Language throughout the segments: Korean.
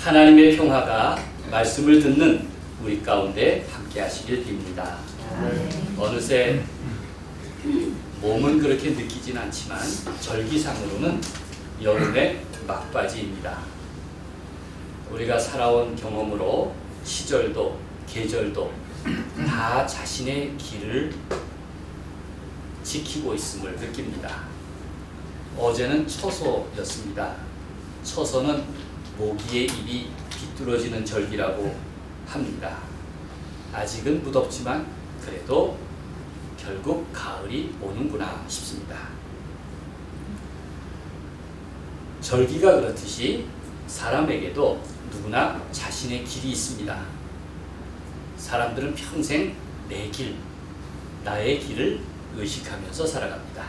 하나님의 평화가 말씀을 듣는 우리 가운데 함께 하시길 빕니다. 어느새 몸은 그렇게 느끼진 않지만 절기상으로는 여름의 막바지입니다. 우리가 살아온 경험으로 시절도 계절도 다 자신의 길을 지키고 있음을 느낍니다. 어제는 처소였습니다. 처소는 모기의 입이 비뚤어지는 절기라고 합니다. 아직은 무덥지만 그래도 결국 가을이 오는구나 싶습니다. 절기가 그렇듯이 사람에게도 누구나 자신의 길이 있습니다. 사람들은 평생 내 길, 나의 길을 의식하면서 살아갑니다.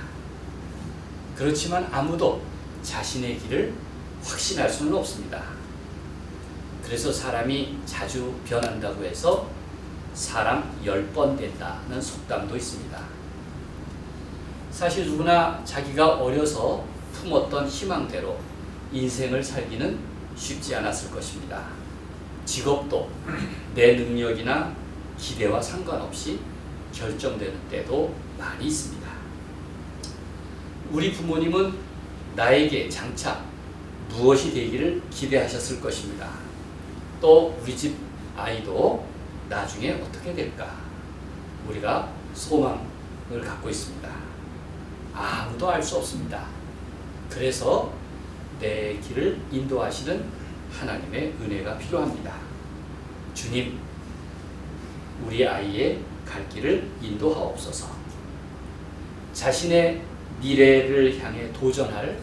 그렇지만 아무도 자신의 길을 확신할 수는 없습니다. 그래서 사람이 자주 변한다고 해서 사람 10번 된다는 속담도 있습니다. 사실 누구나 자기가 어려서 품었던 희망대로 인생을 살기는 쉽지 않았을 것입니다. 직업도 내 능력이나 기대와 상관없이 결정되는 때도 많이 있습니다. 우리 부모님은 나에게 장차 무엇이 되기를 기대하셨을 것입니다. 또 우리 집 아이도 나중에 어떻게 될까? 우리가 소망을 갖고 있습니다. 아무도 알 수 없습니다. 그래서 내 길을 인도하시는 하나님의 은혜가 필요합니다. 주님, 우리 아이의 갈 길을 인도하옵소서. 자신의 미래를 향해 도전할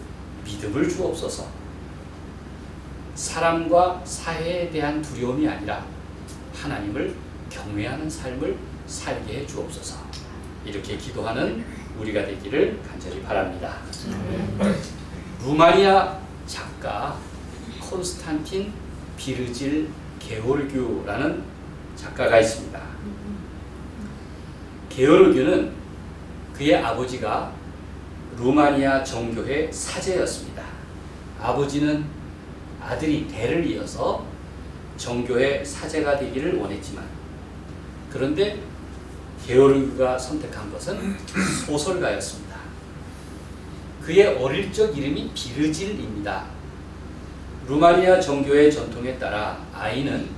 믿음을 주옵소서. 사람과 사회에 대한 두려움이 아니라 하나님을 경외하는 삶을 살게 해 주옵소서. 이렇게 기도하는 우리가 되기를 간절히 바랍니다. 루마니아 작가 콘스탄틴 비르질 게오르규라는 작가가 있습니다. 게오르규는 그의 아버지가 루마니아 정교회 사제였습니다. 아버지는 아들이 대를 이어서 정교회 사제가 되기를 원했지만, 그런데 게오르규가 선택한 것은 소설가였습니다. 그의 어릴 적 이름이 비르질입니다. 루마니아 정교회 전통에 따라 아이는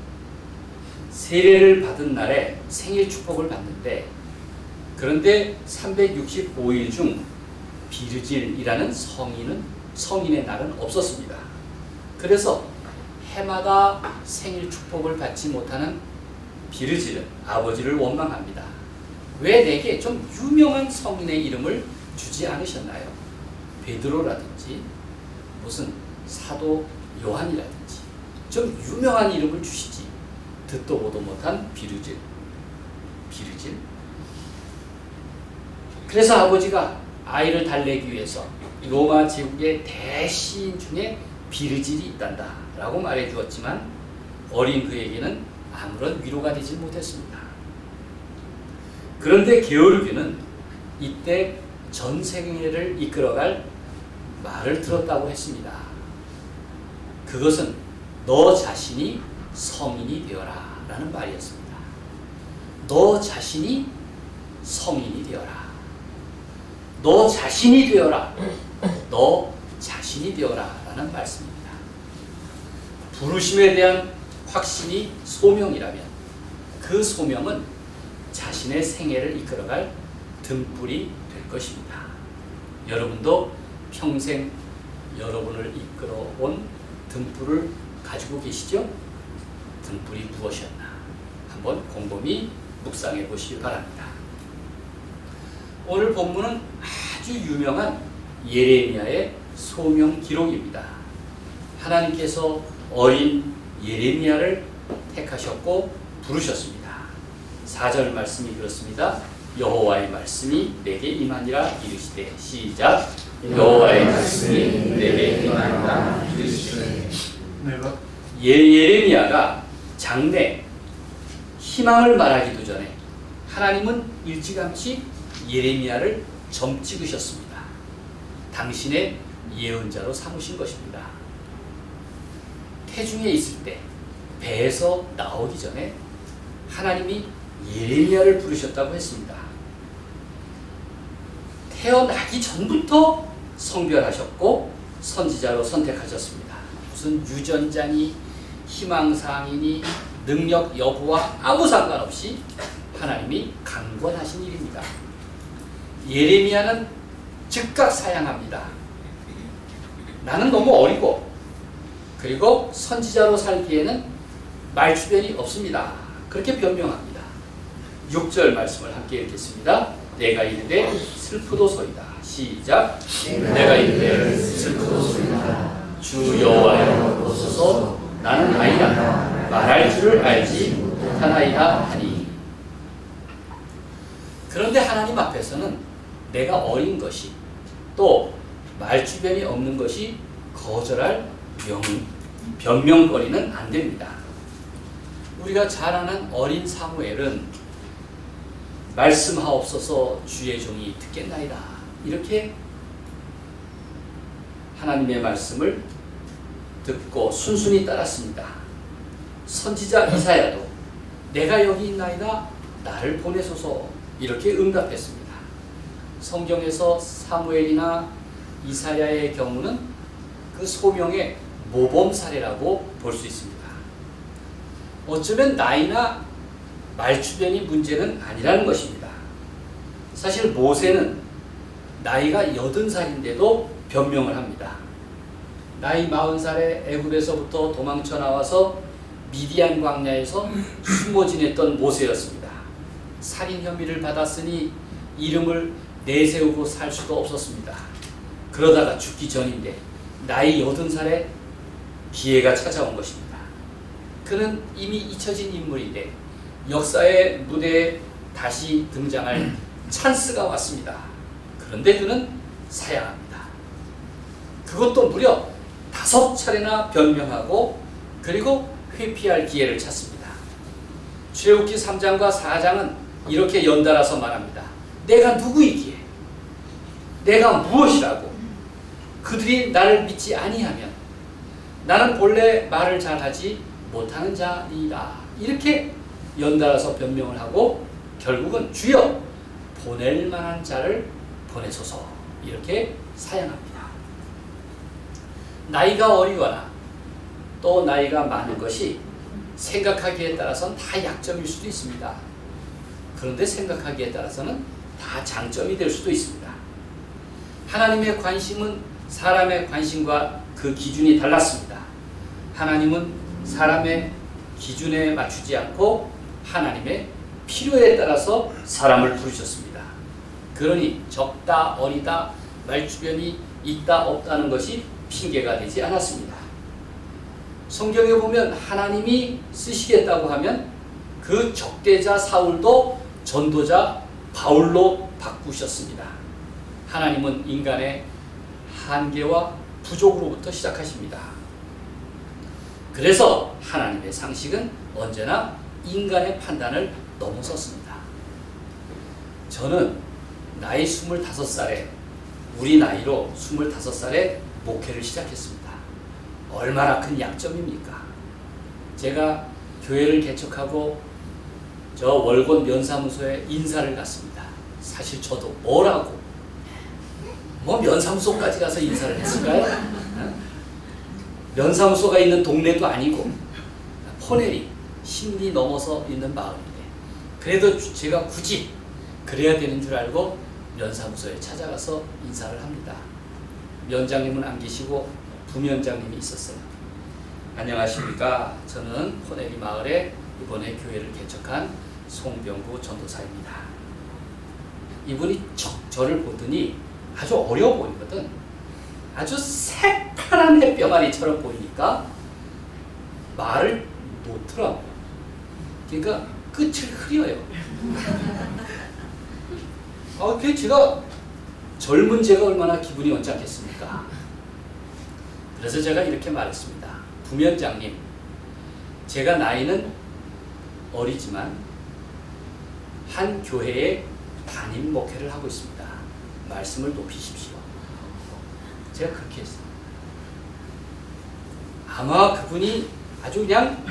세례를 받은 날에 생일 축복을 받는데, 그런데 365일 중 비르질이라는 성인의 날은 없었습니다. 그래서 해마다 생일 축복을 받지 못하는 비르질은 아버지를 원망합니다. 왜 내게 좀 유명한 성인의 이름을 주지 않으셨나요? 베드로라든지 무슨 사도 요한이라든지 좀 유명한 이름을 주시지. 듣도 보도 못한 비르질. 그래서 아버지가 아이를 달래기 위해서 로마 제국의 대시인 중에 비르질이 있단다 라고 말해 주었지만, 어린 그에게는 아무런 위로가 되지 못했습니다. 그런데 게오르규는 이때 전 세계를 이끌어갈 말을 들었다고 했습니다. 그것은 너 자신이 성인이 되어라 라는 말이었습니다. 너 자신이 성인이 되어라. 너 자신이 되어라. 너 자신이 되어라 라는 말씀입니다. 부르심에 대한 확신이 소명이라면 그 소명은 자신의 생애를 이끌어갈 등불이 될 것입니다. 여러분도 평생 여러분을 이끌어온 등불을 가지고 계시죠? 등불이 무엇이었나 한번 곰곰이 묵상해 보시기 바랍니다. 오늘 본문은 아주 유명한 예레미야의 소명 기록입니다. 하나님께서 어린 예레미야를 택하셨고 부르셨습니다. 4절 말씀이 그렇습니다. 여호와의 말씀이 내게 임하니라 이르시되, 시작. 여호와의 말씀이 내게 임하니라 이르시되. 예레미야가 장래 희망을 말하기도 전에 하나님은 일찌감치 예레미야를 점 찍으셨습니다. 당신의 예언자로 삼으신 것입니다. 태중에 있을 때 배에서 나오기 전에 하나님이 예레미야를 부르셨다고 했습니다. 태어나기 전부터 성별하셨고 선지자로 선택하셨습니다. 무슨 유전자니 희망사항이니 능력 여부와 아무 상관없이 하나님이 강권하신 일입니다. 예레미야는 즉각 사양합니다. 나는 너무 어리고 그리고 선지자로 살기에는 말주변이 없습니다. 그렇게 변명합니다. 6절 말씀을 함께 읽겠습니다. 내가 이르되 슬프도소이다. 시작. 내가 이르되 슬프도소이다. 주 여호와여 보소서 나는 아이라 말할 줄을 알지 못하나이다 하니. 그런데 하나님 앞에서는 내가 어린 것이 또 말주변이 없는 것이 거절할 변명거리는 안 됩니다. 우리가 잘 아는 어린 사무엘은 말씀하옵소서 주의 종이 듣겠나이다. 이렇게 하나님의 말씀을 듣고 순순히 따랐습니다. 선지자 이사야도 내가 여기 있나이다. 나를 보내소서. 이렇게 응답했습니다. 성경에서 사무엘이나 이사야의 경우는 그 소명의 모범 사례라고 볼 수 있습니다. 어쩌면 나이나 말주변이 문제는 아니라는 것입니다. 사실 모세는 나이가 80살인데도 변명을 합니다. 나이 40살에 애굽에서부터 도망쳐 나와서 미디안 광야에서 숨어 지냈던 모세였습니다. 살인 혐의를 받았으니 이름을 내세우고 살 수도 없었습니다. 그러다가 죽기 전인데 나이 80살에 기회가 찾아온 것입니다. 그는 이미 잊혀진 인물인데 역사의 무대에 다시 등장할 찬스가 왔습니다. 그런데 그는 사양합니다. 그것도 무려 5차례나 변명하고 그리고 회피할 기회를 찾습니다. 출애굽기 3장과 4장은 이렇게 연달아서 말합니다. 내가 누구이기에? 내가 무엇이라고? 그들이 나를 믿지 아니하면 나는 본래 말을 잘하지 못하는 자니라. 이렇게 연달아서 변명을 하고 결국은 주여 보낼 만한 자를 보내소서. 이렇게 사양합니다. 나이가 어리거나 또 나이가 많은 것이 생각하기에 따라서는 다 약점일 수도 있습니다. 그런데 생각하기에 따라서는 다 장점이 될 수도 있습니다. 하나님의 관심은 사람의 관심과 그 기준이 달랐습니다. 하나님은 사람의 기준에 맞추지 않고 하나님의 필요에 따라서 사람을 부르셨습니다. 그러니 적다, 어리다, 말주변이 있다, 없다는 것이 핑계가 되지 않았습니다. 성경에 보면 하나님이 쓰시겠다고 하면 그 적대자 사울도 전도자 바울로 바꾸셨습니다. 하나님은 인간의 한계와 부족으로부터 시작하십니다. 그래서 하나님의 상식은 언제나 인간의 판단을 넘어섰습니다. 저는 나이 25살에 우리 나이로 25살에 목회를 시작했습니다. 얼마나 큰 약점입니까? 제가 교회를 개척하고 저 월곤 면사무소에 인사를 갔습니다. 사실 저도 뭐라고 뭐 면사무소까지 가서 인사를 했을까요? 면사무소가 있는 동네도 아니고 포내리 신리 넘어서 있는 마을인데 그래도 제가 굳이 그래야 되는 줄 알고 면사무소에 찾아가서 인사를 합니다. 면장님은 안 계시고 부면장님이 있었어요. 안녕하십니까. 저는 포내리 마을에 이번에 교회를 개척한 송병구 전도사입니다. 이분이 저를 보더니 아주 어려워 보이거든. 아주 새파란 햇병아리처럼 보이니까 말을 놓더라고요. 그러니까 끝을 흐려요. 그게 제가 젊은 제가 얼마나 기분이 언짢겠습니까? 그래서 제가 이렇게 말했습니다. 부면장님, 제가 나이는 어리지만 한 교회에 담임 목회를 하고 있습니다. 말씀을 높이십시오. 제가 그렇게 했어요. 아마 그분이 아주 그냥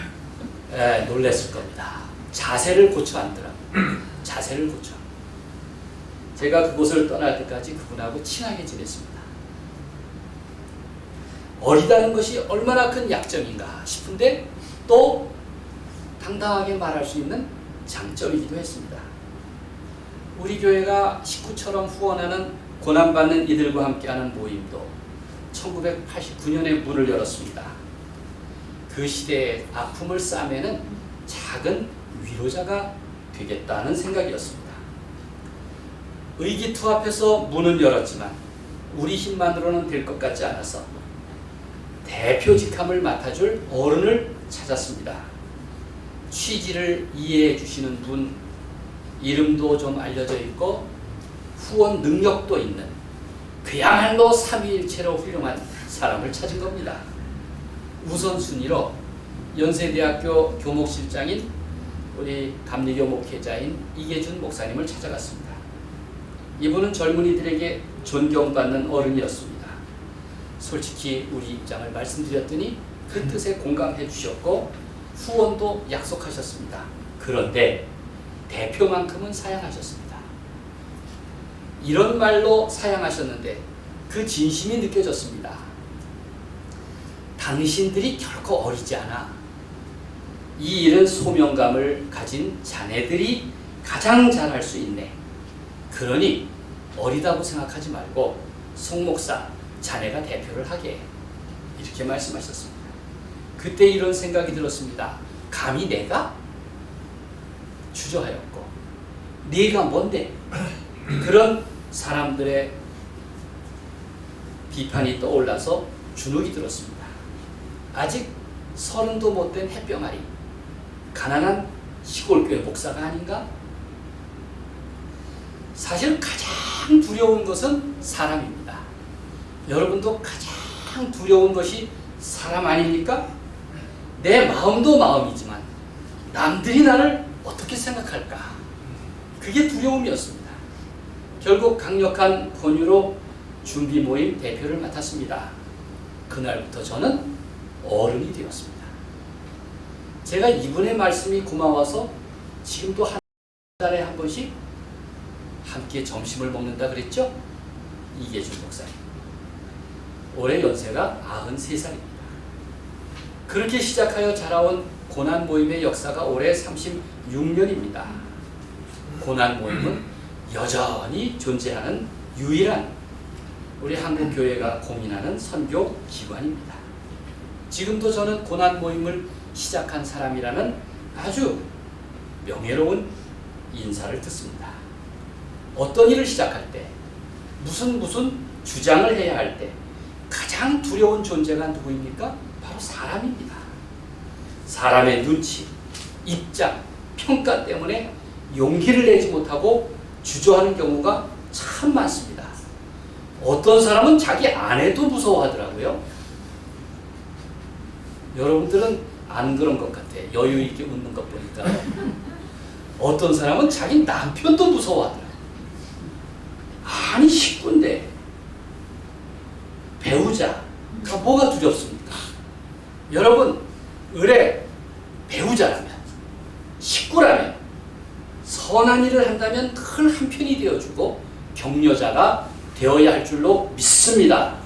놀랬을 겁니다. 자세를 고쳐 앉더라고요. 자세를 고쳐. 제가 그곳을 떠날 때까지 그분하고 친하게 지냈습니다. 어리다는 것이 얼마나 큰 약점인가 싶은데 또 당당하게 말할 수 있는 장점이기도 했습니다. 우리 교회가 식구처럼 후원하는 고난받는 이들과 함께하는 모임도 1989년에 문을 열었습니다. 그 시대의 아픔을 싸매는 작은 위로자가 되겠다는 생각이었습니다. 의기투합해서 문은 열었지만 우리 힘만으로는 될 것 같지 않아서 대표직함을 맡아줄 어른을 찾았습니다. 취지를 이해해 주시는 분, 이름도 좀 알려져 있고 후원 능력도 있는 그야말로 삼위일체로 훌륭한 사람을 찾은 겁니다. 우선순위로 연세대학교 교목실장인 우리 감리교 목회자인 이계준 목사님을 찾아갔습니다. 이분은 젊은이들에게 존경받는 어른이었습니다. 솔직히 우리 입장을 말씀드렸더니 그 뜻에 공감해 주셨고 후원도 약속하셨습니다. 그런데 대표만큼은 사양하셨습니다. 이런 말로 사양하셨는데 그 진심이 느껴졌습니다. 당신들이 결코 어리지 않아. 이 일은 소명감을 가진 자네들이 가장 잘할 수 있네. 그러니 어리다고 생각하지 말고 송 목사, 자네가 대표를 하게 해. 이렇게 말씀하셨습니다. 그때 이런 생각이 들었습니다. 감히 내가? 주저하였고 네가 뭔데? 그런 사람들의 비판이 떠올라서 주눅이 들었습니다. 아직 30도 못된 햇병아리, 가난한 시골교회 목사가 아닌가? 사실 가장 두려운 것은 사람입니다. 여러분도 가장 두려운 것이 사람 아닙니까? 내 마음도 마음이지만 남들이 나를 어떻게 생각할까? 그게 두려움이었습니다. 결국 강력한 권유로 준비 모임 대표를 맡았습니다. 그날부터 저는 어른이 되었습니다. 제가 이분의 말씀이 고마워서 지금도 한 달에 한 번씩 함께 점심을 먹는다 그랬죠? 이계준 목사님. 올해 연세가 93살입니다. 그렇게 시작하여 자라온 고난 모임의 역사가 올해 36년입니다. 고난 모임은 여전히 존재하는 유일한 우리 한국 교회가 고민하는 선교 기관입니다. 지금도 저는 고난 모임을 시작한 사람이라는 아주 명예로운 인사를 듣습니다. 어떤 일을 시작할 때, 무슨 주장을 해야 할 때 가장 두려운 존재가 누구입니까? 바로 사람입니다. 사람의 눈치, 입장, 평가 때문에 용기를 내지 못하고 주저하는 경우가 참 많습니다. 어떤 사람은 자기 아내도 무서워하더라고요. 여러분들은 안 그런 것 같아. 여유 있게 웃는 것 보니까. 어떤 사람은 자기 남편도 무서워하더라고요. 아니 식구인데 배우자가 뭐가 두렵습니까? 여러분 을의 배우자라면, 식구라면, 선한 일을 한다면 늘 한편이 되어주고 격려자가 되어야 할 줄로 믿습니다.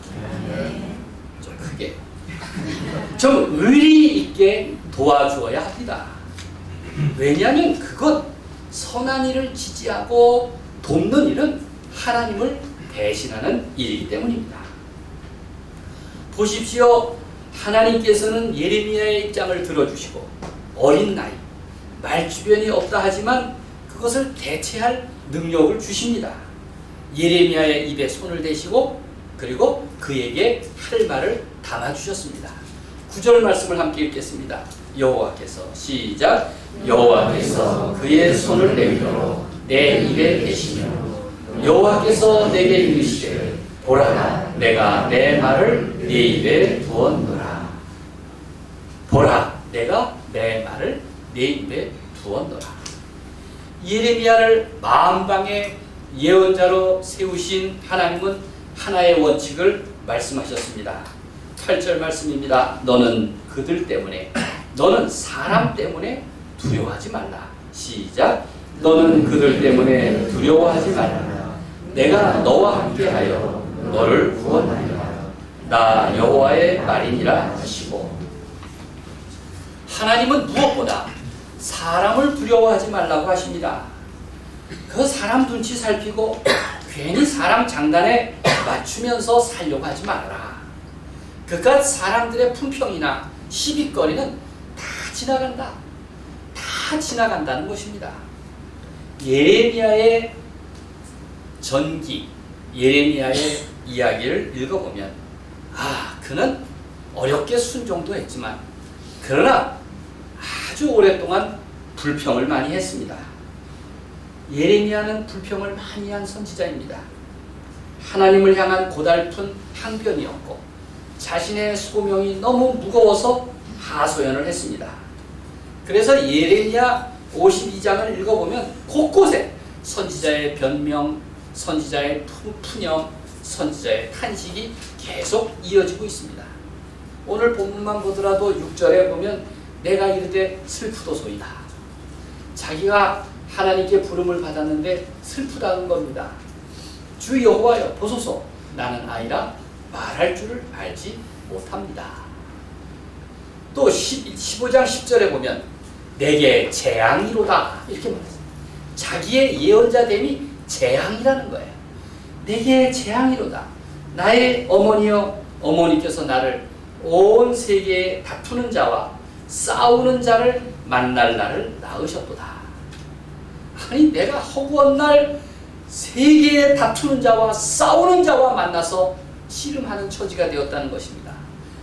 좀 크게. 좀 의리 있게 도와주어야 합니다. 왜냐하면 그것, 선한 일을 지지하고 돕는 일은 하나님을 대신하는 일이기 때문입니다. 보십시오. 하나님께서는 예레미야의 입장을 들어주시고 어린 나이, 말주변이 없다 하지만 그것을 대체할 능력을 주십니다. 예레미야의 입에 손을 대시고 그리고 그에게 할 말을 담아주셨습니다. 9절 말씀을 함께 읽겠습니다. 여호와께서 시작. 여호와께서 그의 손을 내밀어 내 입에 대시며 여호와께서 내게 이르시되 보라, 내가 내 말을 네 입에 두었노라. 보라, 내가 내 말을 네 입에 두었노라. 예레미야를 만방의 예언자로 세우신 하나님은 하나의 원칙을 말씀하셨습니다. 8절 말씀입니다. 너는 그들 때문에, 너는 사람 때문에 두려워하지 말라. 시작. 너는 그들 때문에 두려워하지 말라. 내가 너와 함께하여 너를 구원하리라. 나 여호와의 말이니라 하시고, 하나님은 무엇보다 사람을 두려워하지 말라고 하십니다. 그 사람 눈치 살피고 괜히 사람 장단에 맞추면서 살려고 하지 말아라. 그깟 사람들의 품평이나 시비거리는 다 지나간다. 다 지나간다는 것입니다. 예레미야의 전기, 예레미야의 이야기를 읽어보면 그는 어렵게 순종도 했지만 그러나 아주 오랫동안 불평을 많이 했습니다. 예레미야는 불평을 많이 한 선지자입니다. 하나님을 향한 고달픈 항변이었고 자신의 소명이 너무 무거워서 하소연을 했습니다. 그래서 예레미야 52장을 읽어보면 곳곳에 선지자의 변명, 선지자의 푸념, 선지자의 탄식이 계속 이어지고 있습니다. 오늘 본문만 보더라도 6절에 보면 내가 이르되 슬프도소이다. 자기가 하나님께 부름을 받았는데 슬프다는 겁니다. 주 여호와여 보소서, 나는 아이라 말할 줄을 알지 못합니다. 또 15장 10절에 보면 내게 재앙이로다 이렇게 말했어요. 자기의 예언자됨이 재앙이라는 거예요. 내게 재앙이로다. 나의 어머니여, 어머니께서 나를 온 세계에 다투는 자와 싸우는 자를 만날 날을 낳으셨도다. 아니 내가 허구한 날 세계에 다투는 자와 싸우는 자와 만나서 씨름하는 처지가 되었다는 것입니다.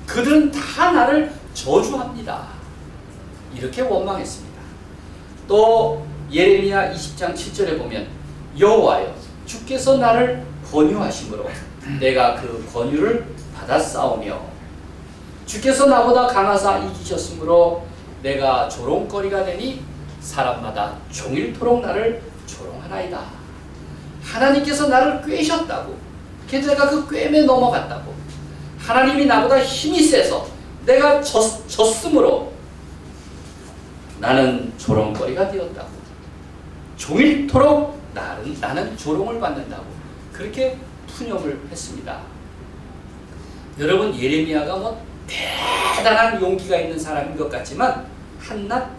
그들은 다 나를 저주합니다. 이렇게 원망했습니다. 또 예레미야 20장 7절에 보면 여호와여 주께서 나를 권유하심으로 내가 그 권유를 받아 싸우며 주께서 나보다 강하사 이기셨으므로 내가 조롱거리가 되니 사람마다 종일토록 나를 조롱하나이다. 하나님께서 나를 꿰셨다고, 그래서 내가 그 꿰매 넘어갔다고, 하나님이 나보다 힘이 세서 내가 졌으므로 나는 조롱거리가 되었다고, 종일토록 나는 조롱을 받는다고 그렇게 푸념을 했습니다. 여러분, 예레미야가 뭐 대단한 용기가 있는 사람인 것 같지만 한낱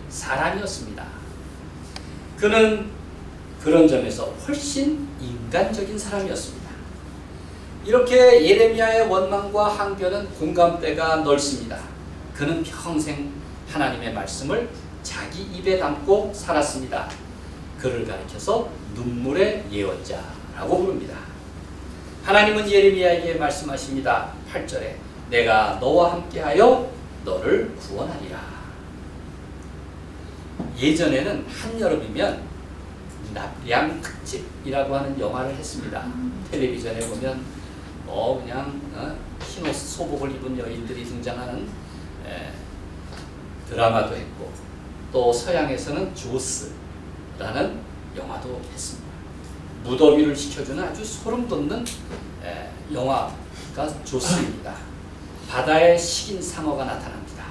사람이었습니다. 그는 그런 점에서 훨씬 인간적인 사람이었습니다. 이렇게 예레미야의 원망과 항변은 공감대가 넓습니다. 그는 평생 하나님의 말씀을 자기 입에 담고 살았습니다. 그를 가리켜서 눈물의 예언자라고 부릅니다. 하나님은 예레미야에게 말씀하십니다. 8절에 내가 너와 함께하여 너를 구원하리라. 예전에는 한여름이면 납량 특집이라고 하는 영화를 했습니다. 텔레비전에 보면 그냥 흰옷 소복을 입은 여인들이 등장하는 드라마도 했고, 또 서양에서는 조스라는 영화도 했습니다. 무더위를 식혀주는 아주 소름 돋는 영화가 조스입니다. 바다에 식인 상어가 나타납니다.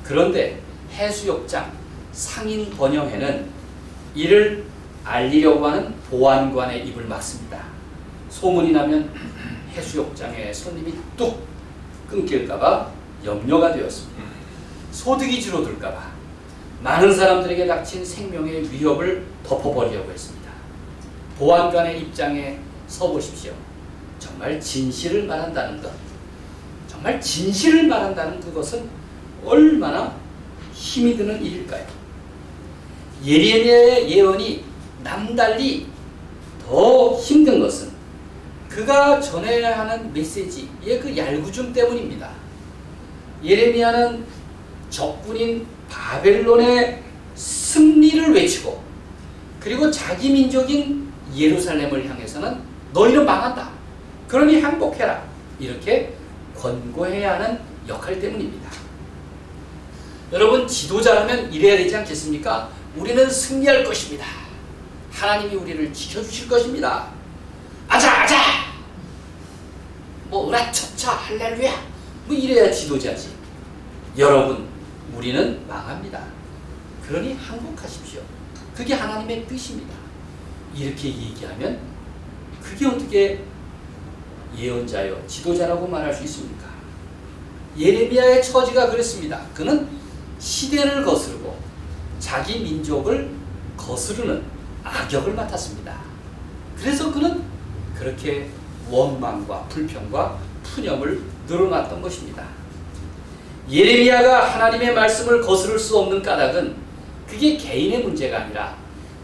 그런데 해수욕장 상인 번영회는 이를 알리려고 하는 보안관의 입을 막습니다. 소문이 나면 해수욕장에 손님이 뚝 끊길까봐 염려가 되었습니다. 소득이 줄어들까봐 많은 사람들에게 닥친 생명의 위협을 덮어버리려고 했습니다. 보안관의 입장에 서보십시오. 정말 진실을 말한다는 것, 정말 진실을 말한다는 그것은 얼마나 힘이 드는 일일까요? 예레미야의 예언이 남달리 더 힘든 것은 그가 전해야 하는 메시지의 그 얄궂음 때문입니다. 예레미야는 적군인 바벨론의 승리를 외치고, 그리고 자기 민족인 예루살렘을 향해서는 너희는 망한다, 그러니 항복해라, 이렇게 권고해야 하는 역할 때문입니다. 여러분, 지도자라면 이래야 되지 않겠습니까? 우리는 승리할 것입니다. 하나님이 우리를 지켜주실 것입니다. 아자 아자, 뭐 으라차차 호사 할렐루야 뭐 이래야 지도자지. 여러분, 우리는 망합니다. 그러니 항복하십시오. 그게 하나님의 뜻입니다. 이렇게 얘기하면 그게 어떻게 예언자요, 지도자라고 말할 수 있습니까? 예레미야의 처지가 그랬습니다. 그는 시대를 거스르고 자기 민족을 거스르는 악역을 맡았습니다. 그래서 그는 그렇게 원망과 불평과 푸념을 늘어놨던 것입니다. 예레미야가 하나님의 말씀을 거스를 수 없는 까닭은 그게 개인의 문제가 아니라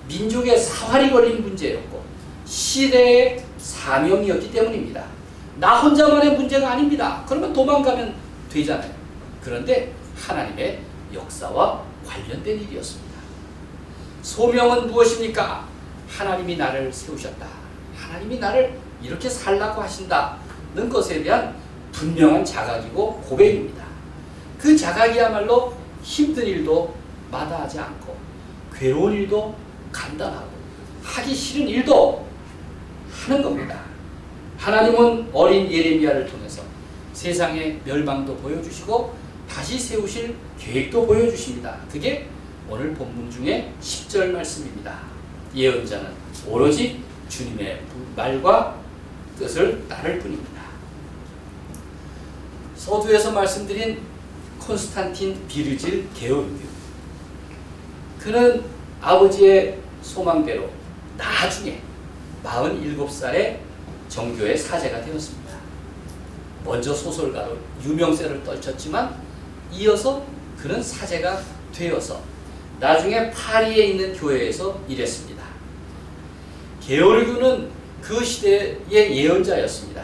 민족의 사활이 걸린 문제였고 시대의 사명이었기 때문입니다. 나 혼자만의 문제가 아닙니다. 그러면 도망가면 되잖아요. 그런데 하나님의 역사와 관련된 일이었습니다. 소명은 무엇입니까? 하나님이 나를 세우셨다. 하나님이 나를 이렇게 살라고 하신다는 것에 대한 분명한 자각이고 고백입니다. 그 자각이야말로 힘든 일도 마다하지 않고 괴로운 일도 감당하고 하기 싫은 일도 하는 겁니다. 하나님은 어린 예레미야를 통해서 세상의 멸망도 보여주시고 다시 세우실 계획도 보여주십니다. 그게 오늘 본문 중에 10절 말씀입니다. 예언자는 오로지 주님의 말과 뜻을 따를 뿐입니다. 서두에서 말씀드린 콘스탄틴 비르질 게오르규, 그는 아버지의 소망대로 나중에 47살에 정교의 사제가 되었습니다. 먼저 소설가로 유명세를 떨쳤지만 이어서 그는 사제가 되어서 나중에 파리에 있는 교회에서 일했습니다. 게오르규는 그 시대의 예언자였습니다.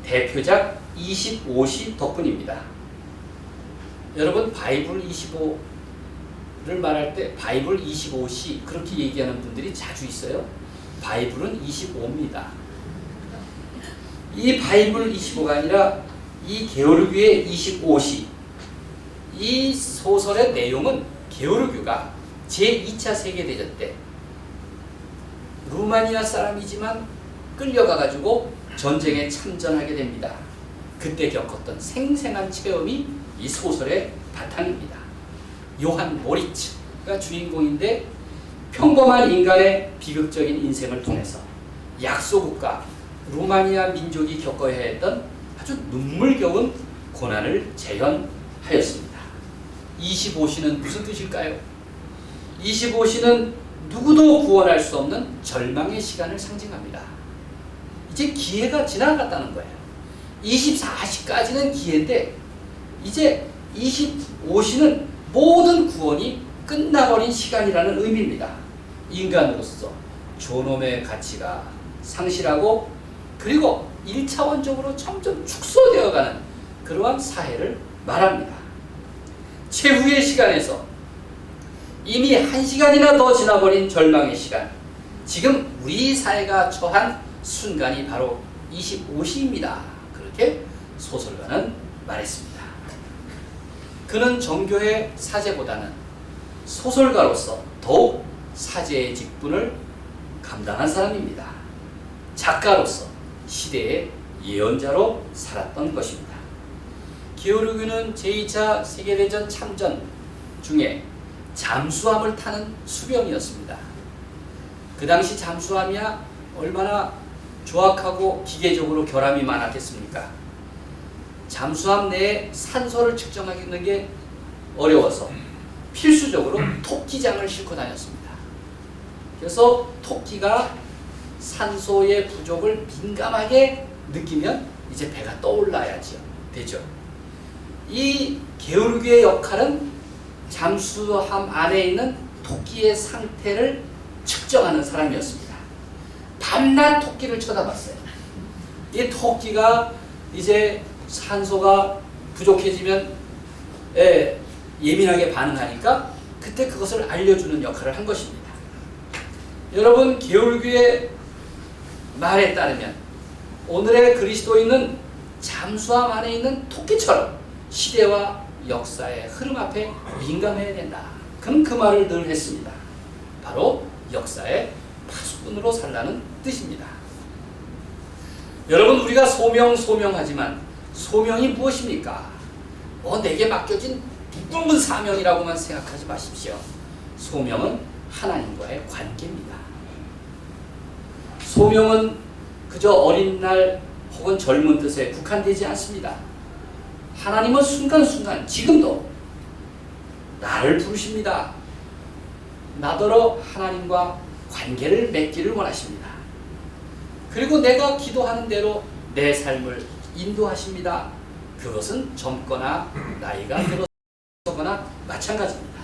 대표작 25시 덕분입니다. 여러분, 바이블 25를 말할 때 바이블 25시 그렇게 얘기하는 분들이 자주 있어요. 바이블은 25입니다. 이 바이블 25가 아니라 이 게오르규의 25시, 이 소설의 내용은 게오르규가 제2차 세계대전 때 루마니아 사람이지만 끌려가가지고 전쟁에 참전하게 됩니다. 그때 겪었던 생생한 체험이 이 소설의 바탕입니다. 요한 모리츠가 주인공인데 평범한 인간의 비극적인 인생을 통해서 약소국가 루마니아 민족이 겪어야 했던 아주 눈물겨운 고난을 재현하였습니다. 25시는 무슨 뜻일까요? 25시는 누구도 구원할 수 없는 절망의 시간을 상징합니다. 이제 기회가 지나갔다는 거예요. 24시까지는 기회인데 이제 25시는 모든 구원이 끝나버린 시간이라는 의미입니다. 인간으로서 존엄의 가치가 상실하고 그리고 1차원적으로 점점 축소되어가는 그러한 사회를 말합니다. 최후의 시간에서 이미 1시간이나 더 지나버린 절망의 시간, 지금 우리 사회가 처한 순간이 바로 25시입니다. 그렇게 소설가는 말했습니다. 그는 정교의 사제보다는 소설가로서 더욱 사제의 직분을 감당한 사람입니다. 작가로서 시대의 예언자로 살았던 것입니다. 게오르규는 제2차 세계대전 참전 중에 잠수함을 타는 수병이었습니다. 그 당시 잠수함이야 얼마나 조악하고 기계적으로 결함이 많았겠습니까? 잠수함 내에 산소를 측정하는 게 어려워서 필수적으로 토끼장을 싣고 다녔습니다. 그래서 토끼가 산소의 부족을 민감하게 느끼면 이제 배가 떠올라야죠. 되죠. 이 게오르규의 역할은 잠수함 안에 있는 토끼의 상태를 측정하는 사람이었습니다. 밤낮 토끼를 쳐다봤어요. 이 토끼가 이제 산소가 부족해지면 예민하게 반응하니까 그때 그것을 알려주는 역할을 한 것입니다. 여러분, 게오르규의 말에 따르면 오늘의 그리스도인은 잠수함 안에 있는 토끼처럼 시대와 역사의 흐름 앞에 민감해야 된다. 그는 그 말을 늘 했습니다. 바로 역사의 파수꾼으로 살라는 뜻입니다. 여러분, 우리가 소명하지만 소명이 무엇입니까? 내게 맡겨진 무거운 사명이라고만 생각하지 마십시오. 소명은 하나님과의 관계입니다. 소명은 그저 어린 날 혹은 젊은 뜻에 국한되지 않습니다. 하나님은 순간순간 지금도 나를 부르십니다. 나더러 하나님과 관계를 맺기를 원하십니다. 그리고 내가 기도하는 대로 내 삶을 인도하십니다. 그것은 젊거나 나이가 들어서거나 마찬가지입니다.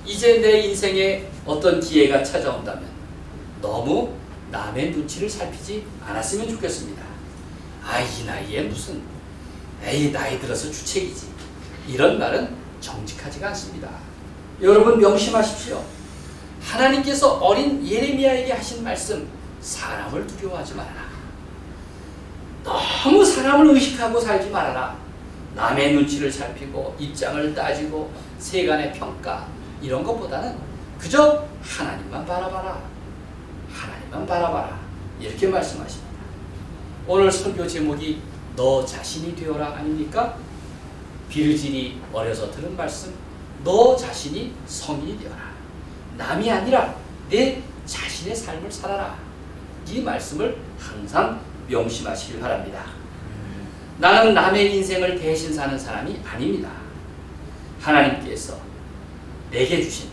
이제 내 인생에 어떤 기회가 찾아온다면 너무 남의 눈치를 살피지 않았으면 좋겠습니다. 이 나이에 무슨, 나이 들어서 주책이지. 이런 말은 정직하지가 않습니다. 여러분 명심하십시오. 하나님께서 어린 예레미야에게 하신 말씀, 사람을 두려워하지 말아라. 너무 사람을 의식하고 살지 말아라. 남의 눈치를 살피고 입장을 따지고 세간의 평가 이런 것보다는 그저 하나님만 바라봐라. 하나님만 바라봐라. 이렇게 말씀하십니다. 오늘 설교 제목이 너 자신이 되어라 아닙니까? 비르질이 어려서 들은 말씀, 너 자신이 성인이 되어라. 남이 아니라 내 자신의 삶을 살아라. 이 말씀을 항상 명심하시길 바랍니다. 나는 남의 인생을 대신 사는 사람이 아닙니다. 하나님께서 내게 주신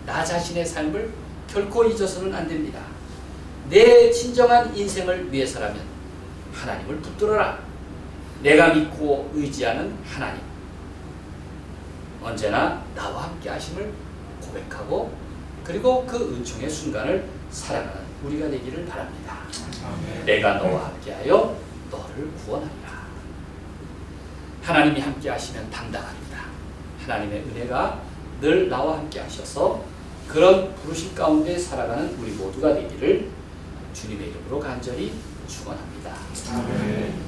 나 자신의 삶을 결코 잊어서는 안 됩니다. 내 진정한 인생을 위해서라면 하나님을 붙들어라. 내가 믿고 의지하는 하나님, 언제나 나와 함께 하심을 고백하고 그리고 그 은총의 순간을 살아가는 우리가 되기를 바랍니다. 아멘. 내가 너와 함께하여 너를 구원하리라. 하나님이 함께 하시면 당당합니다. 하나님의 은혜가 늘 나와 함께 하셔서 그런 부르심 가운데 살아가는 우리 모두가 되기를 주님의 이름으로 간절히 축원합니다. 아멘.